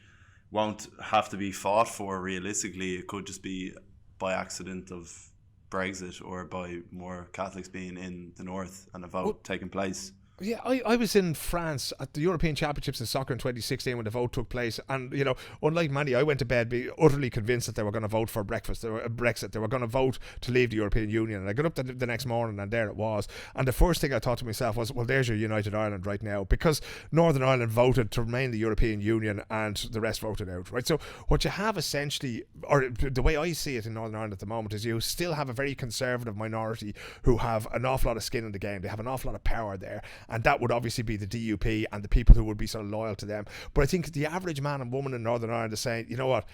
won't have to be fought for realistically? It could just be by accident of Brexit, or by more Catholics being in the north and a vote taking place. Yeah, I was in France at the European Championships in soccer in 2016 when the vote took place, and, you know, unlike many, I went to bed being utterly convinced that they were going to vote for Brexit. They were going to vote to leave the European Union, and I got up the next morning and there it was. And the first thing I thought to myself was, well, there's your United Ireland right now, because Northern Ireland voted to remain in the European Union and the rest voted out, right? So what you have essentially, or the way I see it in Northern Ireland at the moment, is you still have a very conservative minority who have an awful lot of skin in the game. They have an awful lot of power there. And that would obviously be the DUP and the people who would be sort of loyal to them. But I think the average man and woman in Northern Ireland is saying, you know what,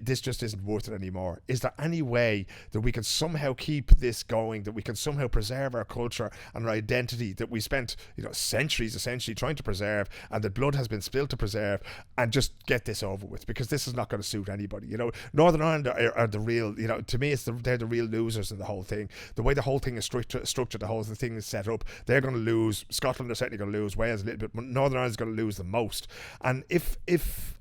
this just isn't worth it anymore. Is there any way that we can somehow keep this going, that we can somehow preserve our culture and our identity that we spent, you know, centuries essentially trying to preserve, and that blood has been spilled to preserve, and just get this over with, because this is not going to suit anybody. You know, Northern Ireland are the real, you know, to me they're the real losers in the whole thing. The way the whole thing is structured, the whole thing is set up, they're going to lose. Scotland are certainly going to lose, Wales a little bit, but Northern Ireland is going to lose the most. And if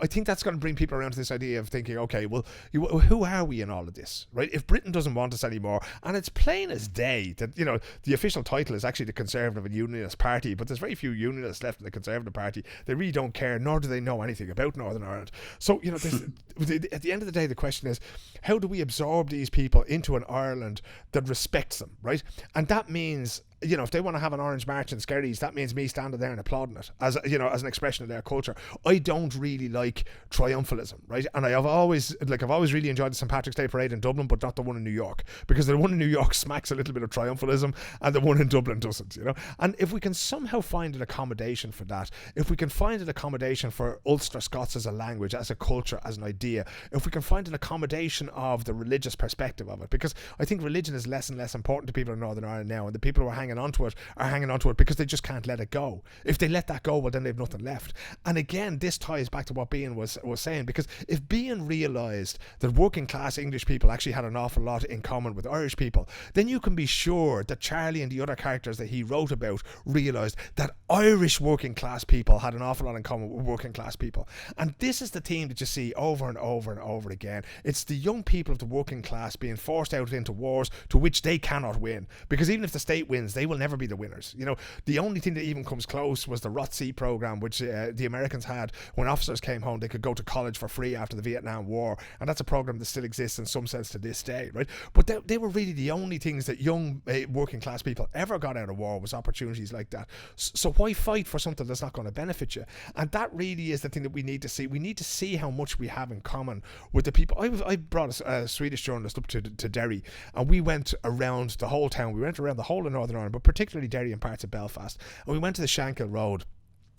I think that's going to bring people around to this idea of thinking, okay, well, who are we in all of this, right? If Britain doesn't want us anymore, and it's plain as day that, you know, the official title is actually the Conservative and Unionist Party, but there's very few Unionists left in the Conservative Party. They really don't care, nor do they know anything about Northern Ireland. So, you know, at the end of the day, the question is, how do we absorb these people into an Ireland that respects them, right? And that means, you know, if they want to have an Orange March in Skerries, that means me standing there and applauding it, as, you know, as an expression of their culture. I don't really like triumphalism, right? And I've always really enjoyed the St. Patrick's Day parade in Dublin, but not the one in New York, because the one in New York smacks a little bit of triumphalism and the one in Dublin doesn't, you know. And if we can somehow find an accommodation for that, if we can find an accommodation for Ulster Scots as a language, as a culture, as an idea, if we can find an accommodation of the religious perspective of it, because I think religion is less and less important to people in Northern Ireland now, and the people who are hanging on to it because they just can't let it go. If they let that go, well, then they've nothing left. And again, this ties back to what Behan was saying, because if Behan realised that working class English people actually had an awful lot in common with Irish people, then you can be sure that Charlie and the other characters that he wrote about realised that Irish working class people had an awful lot in common with working class people. And this is the theme that you see over and over and over again. It's the young people of the working class being forced out into wars to which they cannot win, because even if the state wins, they will never be the winners. You know, the only thing that even comes close was the ROTC program, which the Americans had when officers came home. They could go to college for free after the Vietnam War, and that's a program that still exists in some sense to this day, right? But they were really the only things that young working class people ever got out of war, was opportunities like that. So why fight for something that's not going to benefit you? And that really is the thing that we need to see. We need to see how much we have in common with the people. I brought a Swedish journalist up to Derry, and we went around the whole town. We went around the whole of Northern Ireland, but particularly Derry and parts of Belfast, and we went to the Shankill Road,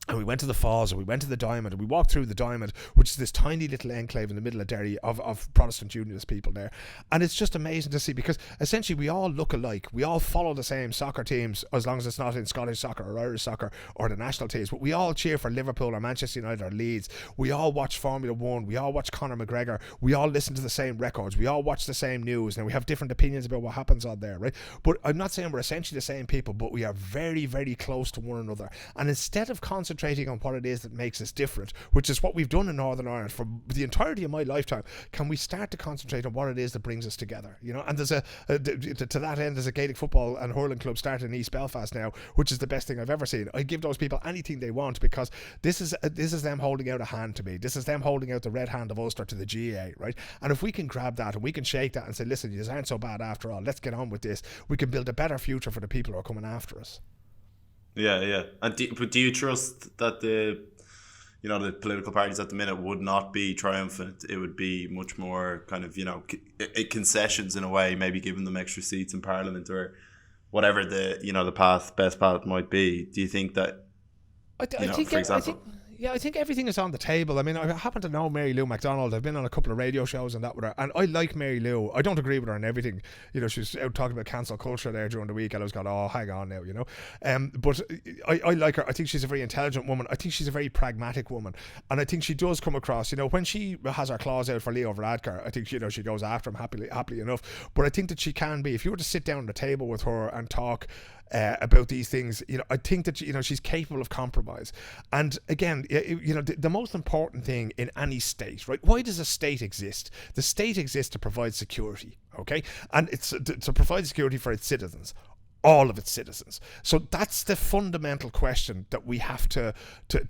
and we went to the Falls, and we went to the Diamond, and we walked through the Diamond, which is this tiny little enclave in the middle of Derry of Protestant Unionist people there. And it's just amazing to see, because essentially we all look alike. We all follow the same soccer teams, as long as it's not in Scottish soccer or Irish soccer or the national teams. But we all cheer for Liverpool or Manchester United or Leeds. We all watch Formula One. We all watch Conor McGregor. We all listen to the same records. We all watch the same news. Now, we have different opinions about what happens on there, right? But I'm not saying we're essentially the same people, but we are very, very close to one another. And instead of concentrating on what it is that makes us different, which is what we've done in Northern Ireland for the entirety of my lifetime, can we start to concentrate on what it is that brings us together? You know, and there's to that end, there's a Gaelic football and hurling club started in East Belfast now, which is the best thing I've ever seen. I give those people anything they want, because this is them holding out a hand to me. This is them holding out the red hand of Ulster to the GA, right? And if we can grab that and we can shake that and say, listen, you aren't so bad after all, let's get on with this, we can build a better future for the people who are coming after us. Yeah. And do you trust that the political parties at the minute would not be triumphant? It would be much more kind of, concessions in a way, maybe giving them extra seats in Parliament, or whatever the best path might be. Do you think that, for example? I think everything is on the table. I mean, I happen to know Mary Lou McDonald. I've been on a couple of radio shows and that with her, and I like Mary Lou. I don't agree with her on everything. She's out talking about cancel culture there during the week, and I was going, oh, hang on now, But I like her. I think she's a very intelligent woman. I think she's a very pragmatic woman, and I think she does come across, when she has her claws out for Leo Varadkar, I think, she goes after him happily enough. But I think that she can be, if you were to sit down at the table with her and talk about these things, I think that she's capable of compromise. And again, the most important thing in any state, right? Why does a state exist? The state exists to provide security, okay? And it's to provide security for its citizens. All of its citizens. So that's the fundamental question that we have to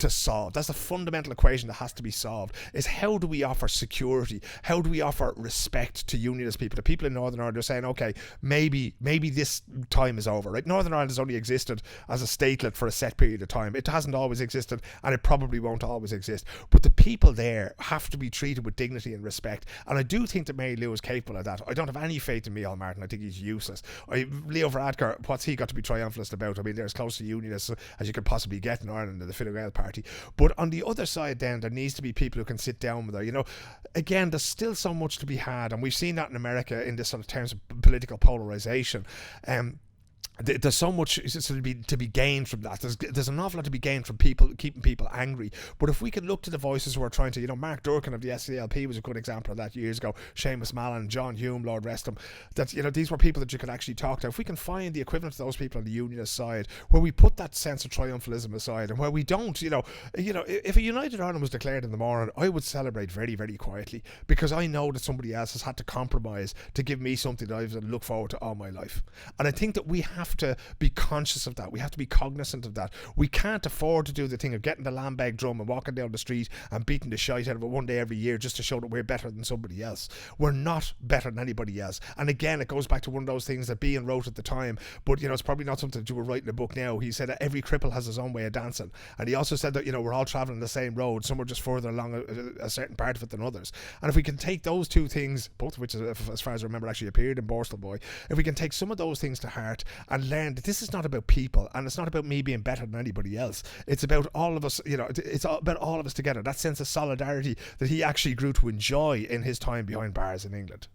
solve. That's the fundamental equation that has to be solved, is how do we offer security? How do we offer respect to unionist people? The people in Northern Ireland are saying, okay, maybe this time is over, right? Northern Ireland has only existed as a statelet for a set period of time. It hasn't always existed, and it probably won't always exist. But the people there have to be treated with dignity and respect. And I do think that Mary Lou is capable of that. I don't have any faith in Micheál Martin. I think he's useless. Leo Varadkar, what's he got to be triumphalist about? I mean, they're as close to unionists as you could possibly get in Ireland, the Fine Gael party. But on the other side then, there needs to be people who can sit down with her. Again, there's still so much to be had, and we've seen that in America in this sort of terms of political polarization. There's so much to be gained from that. There's an awful lot to be gained from people keeping people angry. But if we can look to the voices who are trying to, Mark Durkin of the SCLP was a good example of that years ago. Seamus Mallon, John Hume, Lord rest him. That these were people that you could actually talk to. If we can find the equivalent of those people on the unionist side, where we put that sense of triumphalism aside, and where we don't, if a United Ireland was declared in the morning, I would celebrate very, very quietly, because I know that somebody else has had to compromise to give me something that I've looked forward to all my life. And I think that we have to be conscious of that. We have to be cognizant of that. We can't afford to do the thing of getting the lambag drum and walking down the street and beating the shite out of it one day every year just to show that we're better than somebody else. We're not better than anybody else. And again, it goes back to one of those things that Behan wrote at the time, but it's probably not something that you were writing in a book now. He said that every cripple has his own way of dancing, and he also said that we're all travelling the same road. Some are just further along a certain part of it than others. And if we can take those two things, both of which, as far as I remember, actually appeared in Borstal Boy, if we can take some of those things to heart and learn that this is not about people, and it's not about me being better than anybody else. It's about all of us, it's about all of us together. That sense of solidarity that he actually grew to enjoy in his time behind bars in England.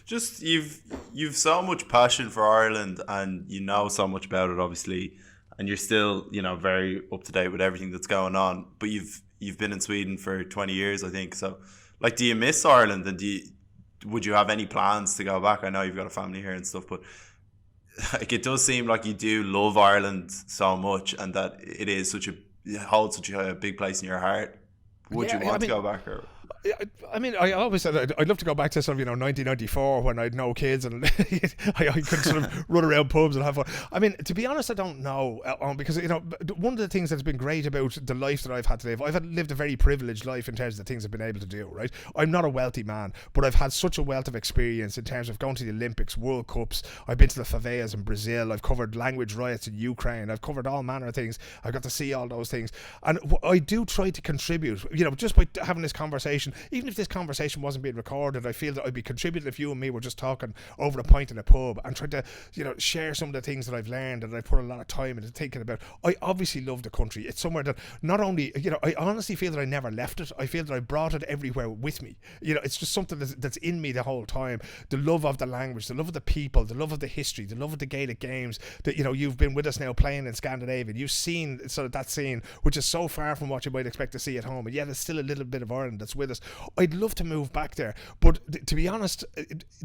Just you've so much passion for Ireland, and you know so much about it, obviously, and you're still very up to date with everything that's going on. But you've been in Sweden for 20 years, I think. So, do you miss Ireland, and would you have any plans to go back? I know you've got a family here and stuff, but it does seem like you do love Ireland so much, and that it holds such a big place in your heart. Would you want to go back? Or? I mean, I always said I'd love to go back to sort of 1994 when I had no kids and I could sort of run around pubs and have fun. I mean, to be honest, I don't know, because one of the things that's been great about the life that I've had to live, lived a very privileged life in terms of the things I've been able to do. Right, I'm not a wealthy man, but I've had such a wealth of experience in terms of going to the Olympics, World Cups. I've been to the favelas in Brazil. I've covered language riots in Ukraine. I've covered all manner of things. I got to see all those things, and I do try to contribute. Just by having this conversation. Even if this conversation wasn't being recorded, I feel that I'd be contributing if you and me were just talking over a pint in a pub and trying to, share some of the things that I've learned and I've put a lot of time into thinking about. I obviously love the country. It's somewhere that not only, I honestly feel that I never left it. I feel that I brought it everywhere with me. It's just something that's in me the whole time. The love of the language, the love of the people, the love of the history, the love of the Gaelic games that, you've been with us now playing in Scandinavia. You've seen sort of that scene, which is so far from what you might expect to see at home. And yet there's still a little bit of Ireland that's with us. I'd love to move back there, but to be honest,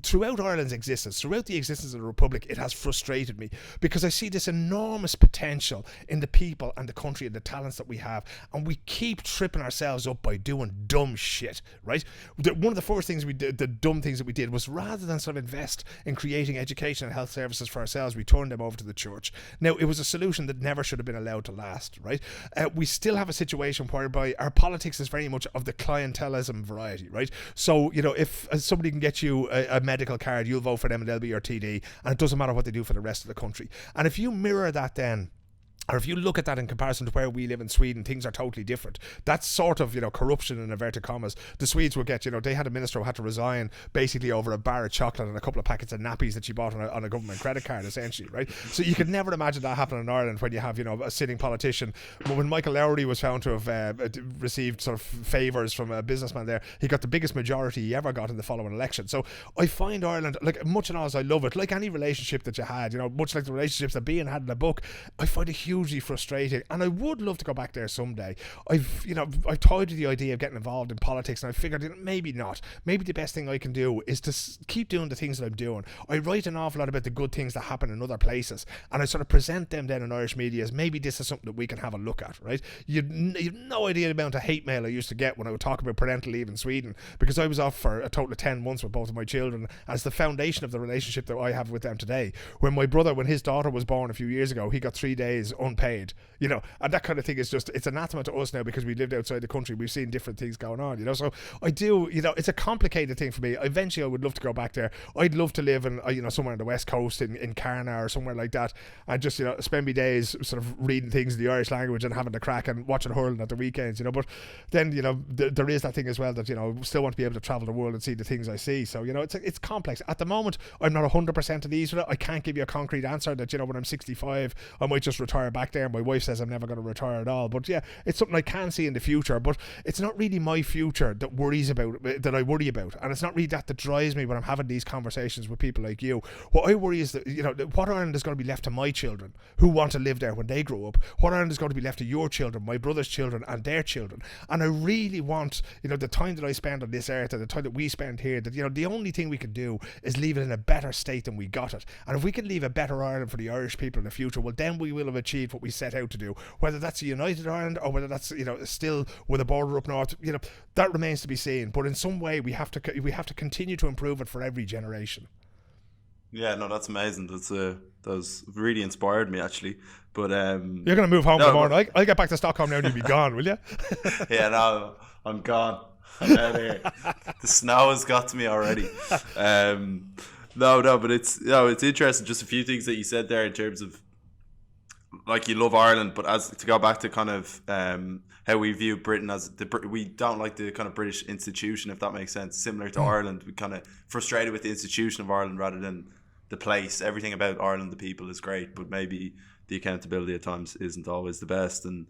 throughout Ireland's existence, throughout the existence of the Republic, it has frustrated me because I see this enormous potential in the people and the country and the talents that we have, and we keep tripping ourselves up by doing dumb shit, right? One of the first things we did, the dumb things that we did, was rather than sort of invest in creating education and health services for ourselves, we turned them over to the church. Now, it was a solution that never should have been allowed to last, right? We still have a situation whereby our politics is very much of the clientelism variety, right? So, if somebody can get you a medical card, you'll vote for them and they'll be your TD, and it doesn't matter what they do for the rest of the country. And if you mirror that then Or if you look at that in comparison to where we live in Sweden, things are totally different. That's sort of, corruption in inverted commas. The Swedes will get, they had a minister who had to resign basically over a bar of chocolate and a couple of packets of nappies that she bought on a government credit card, essentially, right? So you could never imagine that happening in Ireland when you have, a sitting politician. When Michael Lowry was found to have received sort of favours from a businessman there, he got the biggest majority he ever got in the following election. So I find Ireland, like, much and all as I love it, like any relationship that you had, much like the relationships that Behan had in the book, I find it hugely frustrating, and I would love to go back there someday. I've toyed with the idea of getting involved in politics, and I figured maybe not. Maybe the best thing I can do is to keep doing the things that I'm doing. I write an awful lot about the good things that happen in other places, and I sort of present them then in Irish media as maybe this is something that we can have a look at, right? You've no idea the amount of hate mail I used to get when I would talk about parental leave in Sweden, because I was off for a total of 10 months with both of my children, as the foundation of the relationship that I have with them today. When my brother, when his daughter was born a few years ago, he got 3 days unpaid, and that kind of thing is just, it's anathema to us now because we lived outside the country. We've seen different things going on, so I do, it's a complicated thing for me. Eventually I would love to go back there. I'd love to live in, somewhere on the west coast in Carna or somewhere like that, and just, spend my days sort of reading things in the Irish language and having the crack and watching hurling at the weekends, but then, there is that thing as well that, still want to be able to travel the world and see the things I see. So, it's complex. At the moment, I'm not 100% at ease with it. I can't give you a concrete answer that, when I'm 65, I might just retire back there. My wife says I'm never going to retire at all. But yeah, it's something I can see in the future. But it's not really my future that I worry about. And it's not really that drives me when I'm having these conversations with people like you. What I worry is that, what Ireland is going to be left to my children who want to live there when they grow up. What Ireland is going to be left to your children, my brother's children, and their children. And I really want, the time that I spend on this earth and the time that we spend here, that, the only thing we can do is leave it in a better state than we got it. And if we can leave a better Ireland for the Irish people in the future, well, then we will have achieved what we set out to do. Whether that's a united Ireland or whether that's, still with a border up north, that remains to be seen. But in some way, we have to continue to improve it for every generation. Yeah, no, that's amazing. That's really inspired me, actually. But you're gonna move home tomorrow. I'll get back to Stockholm now and you'll be gone, will you? Yeah, no, I'm gone. I'm out of here. The snow has got to me already. No, but it's interesting. Just a few things that you said there in terms of, like, you love Ireland, but as to go back to kind of how we view Britain as we don't like the kind of British institution, if that makes sense. Similar to Ireland, we kind of frustrated with the institution of Ireland rather than the place. Everything about Ireland, the people, is great, but maybe the accountability at times isn't always the best. And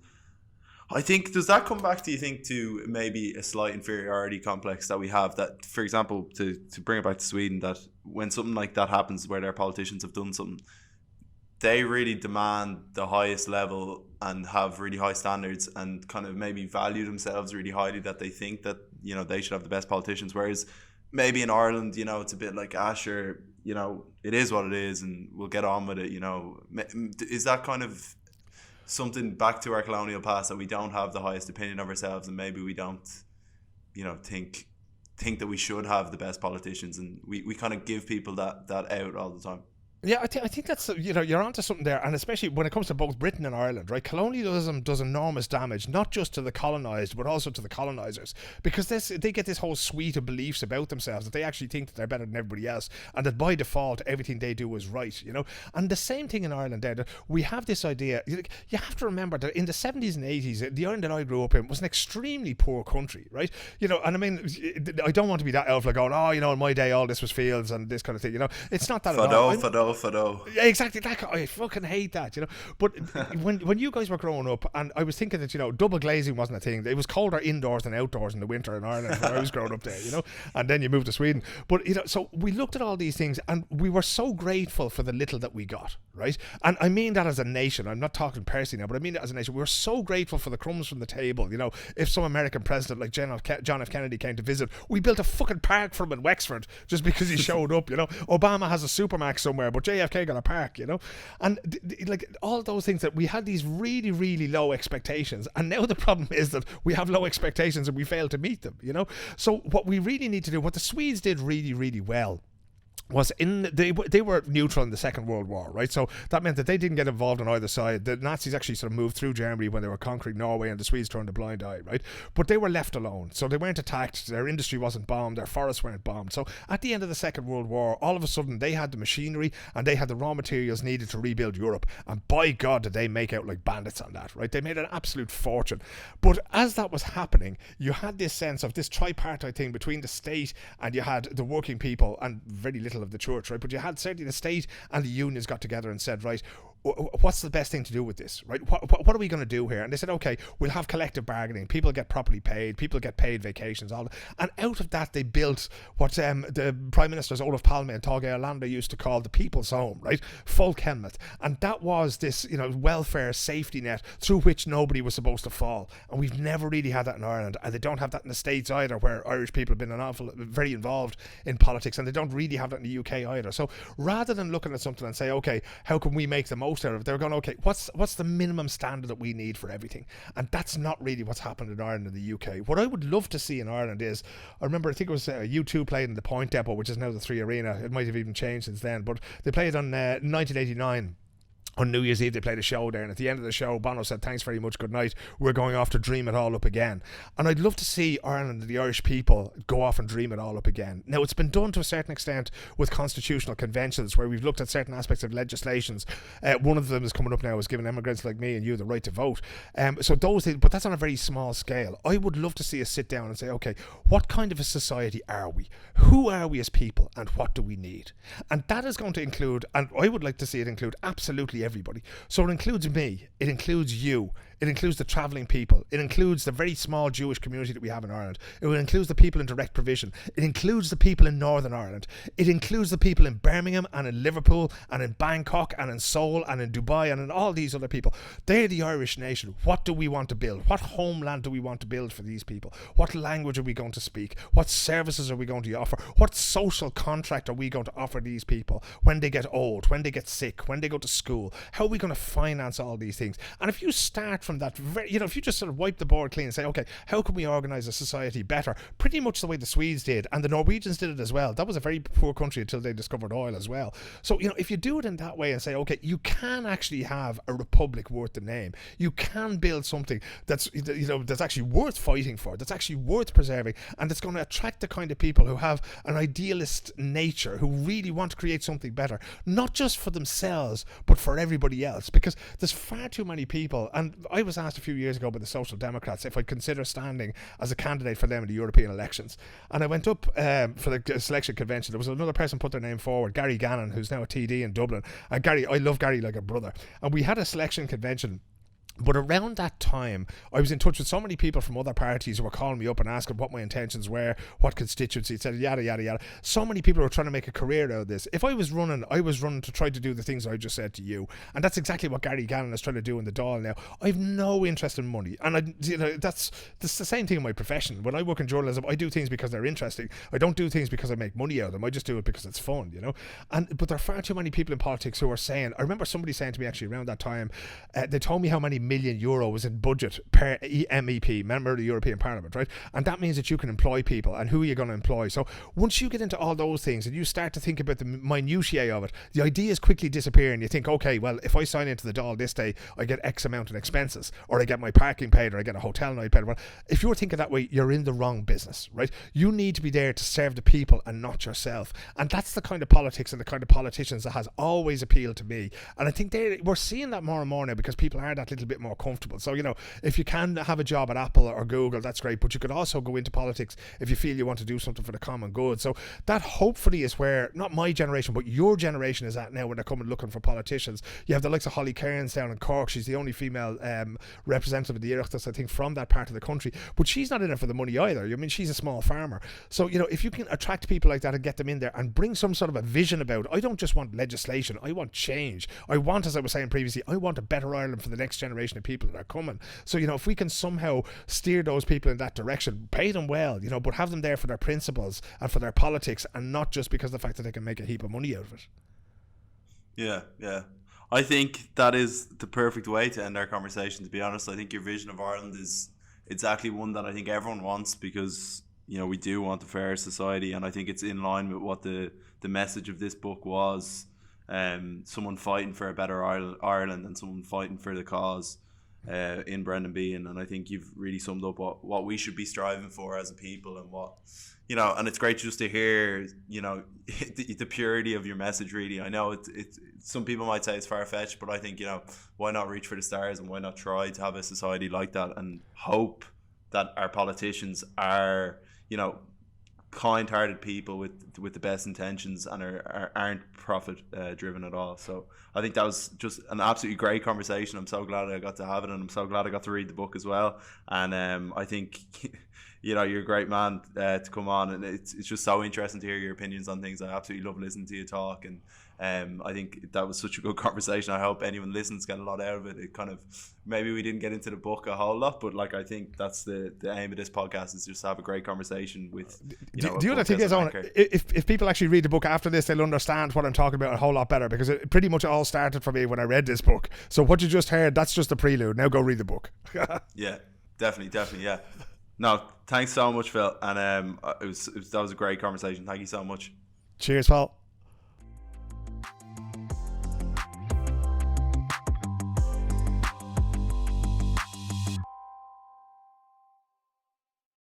I think, does that come back, do you think, to maybe a slight inferiority complex that we have? That, for example, to bring it back to Sweden, that when something like that happens where their politicians have done something, they really demand the highest level and have really high standards and kind of maybe value themselves really highly, that they think that, they should have the best politicians. Whereas maybe in Ireland, it's a bit like, sure, it is what it is and we'll get on with it, Is that kind of something back to our colonial past, that we don't have the highest opinion of ourselves and maybe we don't, think that we should have the best politicians, and we kind of give people that out all the time? Yeah, I think that's, you're onto something there, and especially when it comes to both Britain and Ireland, right? Colonialism does enormous damage, not just to the colonised, but also to the colonisers, because they get this whole suite of beliefs about themselves that they actually think that they're better than everybody else, and that by default everything they do is right, And the same thing in Ireland there, that we have this idea. You have to remember that in the 70s and 80s, the Ireland that I grew up in was an extremely poor country, right? And I mean, I don't want to be that elf like going, in my day all this was fields and this kind of thing, It's not that at all. Yeah, exactly. I fucking hate that, But when you guys were growing up, and I was thinking that, double glazing wasn't a thing. It was colder indoors than outdoors in the winter in Ireland when I was growing up there, And then you moved to Sweden. But, so we looked at all these things and we were so grateful for the little that we got, right? And I mean that as a nation. I'm not talking personally now, but I mean that as a nation. We were so grateful for the crumbs from the table, If some American president like John F. Kennedy came to visit, we built a fucking park for him in Wexford just because he showed up, Obama has a Supermax somewhere, but JFK got a park, and like all those things, that we had these really, really low expectations, and now the problem is that we have low expectations and we fail to meet them, So what we really need to do, what the Swedes did really, really well, was they were neutral in the Second World War, right? So that meant that they didn't get involved on either side. The Nazis actually sort of moved through Germany when they were conquering Norway, and the Swedes turned a blind eye, right? But they were left alone, so they weren't attacked. Their industry wasn't bombed. Their forests weren't bombed. So at the end of the Second World War, all of a sudden they had the machinery and they had the raw materials needed to rebuild Europe. And by God, did they make out like bandits on that, right? They made an absolute fortune. But as that was happening, you had this sense of this tripartite thing between the state and you had the working people and very little of the church, right? But you had certainly the state and the unions got together and said, right, what's the best thing to do with this, right? What are we going to do here? And they said, okay, we'll have collective bargaining. People get properly paid. People get paid vacations. All that. And out of that, they built what the Prime Ministers Olof Palme and Tage Erlander used to call the People's Home, right? Folkhemmet. And that was this, welfare safety net through which nobody was supposed to fall. And we've never really had that in Ireland. And they don't have that in the States either, where Irish people have been very involved in politics. And they don't really have that in the UK either. So rather than looking at something and say, okay, how can we make the most out of it, they're going, okay, what's the minimum standard that we need for everything? And that's not really what's happened in Ireland and the UK. What I would love to see in Ireland is, I think it was U2 played in the Point Depot, which is now the 3 Arena. It might have even changed since then, but they played on 1989. On New Year's Eve, they played a show there, and at the end of the show, Bono said, thanks very much, good night, we're going off to dream it all up again. And I'd love to see Ireland and the Irish people go off and dream it all up again. Now, it's been done to a certain extent with constitutional conventions, where we've looked at certain aspects of legislations. One of them is coming up now, is giving immigrants like me and you the right to vote. So those things, but that's on a very small scale. I would love to see us sit down and say, okay, what kind of a society are we? Who are we as people, and what do we need? And that is going to include, and I would like to see it include absolutely everybody. So it includes me, it includes you, it includes the travelling people, it includes the very small Jewish community that we have in Ireland, it includes the people in direct provision, it includes the people in Northern Ireland, it includes the people in Birmingham and in Liverpool and in Bangkok and in Seoul and in Dubai and in all these other people. They're the Irish nation. What do we want to build? What homeland do we want to build for these people? What language are we going to speak? What services are we going to offer? What social contract are we going to offer these people when they get old, when they get sick, when they go to school? How are we going to finance all these things? And if you start from that, if you just sort of wipe the board clean and say, okay, how can we organise a society better? Pretty much the way the Swedes did, and the Norwegians did it as well. That was a very poor country until they discovered oil as well. So, if you do it in that way and say, okay, you can actually have a republic worth the name. You can build something that's actually worth fighting for, that's actually worth preserving, and that's going to attract the kind of people who have an idealist nature, who really want to create something better, not just for themselves, but for everybody else. Because there's far too many people, and I was asked a few years ago by the Social Democrats if I'd consider standing as a candidate for them in the European elections, and I went up for the selection convention. There was another person put their name forward, Gary Gannon, who's now a TD in Dublin, and I love Gary like a brother, and we had a selection convention. But around that time, I was in touch with so many people from other parties who were calling me up and asking what my intentions were, what constituency, etc., yada, yada, yada. So many people were trying to make a career out of this. If I was running to try to do the things I just said to you. And that's exactly what Gary Gannon is trying to do in the Dáil now. I have no interest in money. And that's the same thing in my profession. When I work in journalism, I do things because they're interesting. I don't do things because I make money out of them. I just do it because it's fun, But there are far too many people in politics who are saying, I remember somebody saying to me actually around that time, they told me how many million euro was in budget per MEP, member of the European Parliament, right? And that means that you can employ people, and who are you going to employ? So once you get into all those things and you start to think about the minutiae of it, the ideas quickly disappear, and you think, okay, well, if I sign into the Dáil this day, I get X amount in expenses, or I get my parking paid, or I get a hotel night paid. Well, if you're thinking that way, you're in the wrong business, right? You need to be there to serve the people and not yourself. And that's the kind of politics and the kind of politicians that has always appealed to me. And I think we're seeing that more and more now, because people are that little bit more comfortable. So, if you can have a job at Apple or Google, that's great, but you could also go into politics if you feel you want to do something for the common good. So that hopefully is where, not my generation, but your generation is at now when they're coming looking for politicians. You have the likes of Holly Cairns down in Cork. She's the only female representative of the Oireachtas, I think, from that part of the country, but she's not in it for the money either. I mean, she's a small farmer. So, if you can attract people like that and get them in there and bring some sort of a vision about it, I don't just want legislation, I want change. I want, as I was saying previously, I want a better Ireland for the next generation of people that are coming. So, if we can somehow steer those people in that direction, pay them well, but have them there for their principles and for their politics, and not just because of the fact that they can make a heap of money out of it. Yeah. I think that is the perfect way to end our conversation, to be honest. I think your vision of Ireland is exactly one that I think everyone wants, because, we do want a fair society, and I think it's in line with what the message of this book was. Someone fighting for a better Ireland and someone fighting for the cause in Brendan Behan, and I think you've really summed up what we should be striving for as a people, and what and it's great just to hear the purity of your message. Really, I know it's some people might say it's far-fetched, but I think why not reach for the stars, and why not try to have a society like that, and hope that our politicians are kind-hearted people with the best intentions, and aren't profit driven at all. So I think that was just an absolutely great conversation. I'm so glad I got to have it, and I'm so glad I got to read the book as well. And I think you're a great man to come on, and it's just so interesting to hear your opinions on things. I absolutely love listening to you talk, and I think that was such a good conversation. I hope anyone listens get a lot out of it. It kind of, maybe we didn't get into the book a whole lot, but I think that's the aim of this podcast, is just to have a great conversation with the other thing is, if people actually read the book after this, they'll understand what I'm talking about a whole lot better, because it pretty much all started for me when I read this book. So what you just heard, that's just a prelude. Now go read the book. Yeah, definitely, yeah. No, thanks so much, Phil, and that was a great conversation. Thank you so much. Cheers, Paul.